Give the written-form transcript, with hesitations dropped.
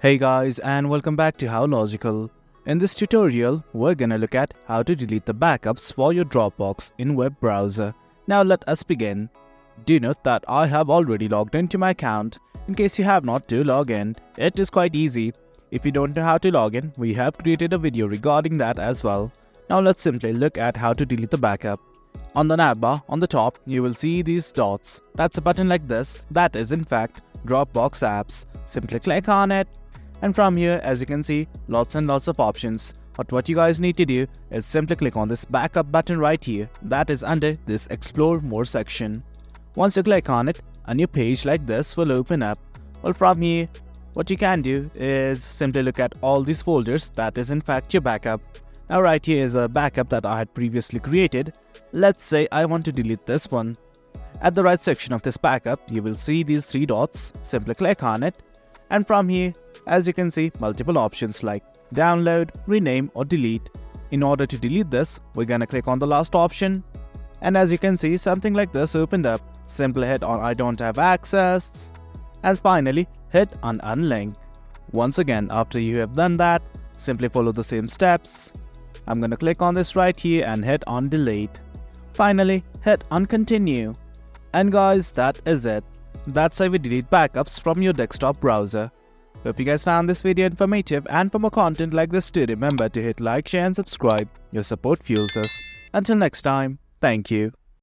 Hey guys, and welcome back to How Logical. In this tutorial, we're gonna look at how to delete the backups for your Dropbox in web browser. Now let us begin. Do note that I have already logged into my account. In case you have not to log in, it is quite easy. If you don't know how to log in, we have created a video regarding that as well. Now let's simply look at how to delete the backup. On the navbar on the top, you will see these dots. That's a button like this. That is in fact Dropbox apps. Simply click on it. And from here, as you can see, lots and lots of options. But what you guys need to do is simply click on this backup button right here that is under this explore more section. Once you click on it, a new page like this will open up. Well, from here, what you can do is simply look at all these folders that is in fact your backup. Now right here is a backup that I had previously created. Let's say I want to delete this one. At the right section of this backup, you will see these three dots. Simply click on it. And from here, as you can see, multiple options like download, rename or delete. In order to delete this, we're gonna click on the last option. And as you can see, something like this opened up. Simply hit on I don't have access. And finally, hit on unlink. Once again, after you have done that, simply follow the same steps. I'm gonna click on this right here and hit on delete. Finally, hit on continue. And guys, that is it. That's how we delete backups from your desktop browser. Hope you guys found this video informative, and for more content like this do remember to hit like, share and subscribe. Your support fuels us. Until next time, thank you.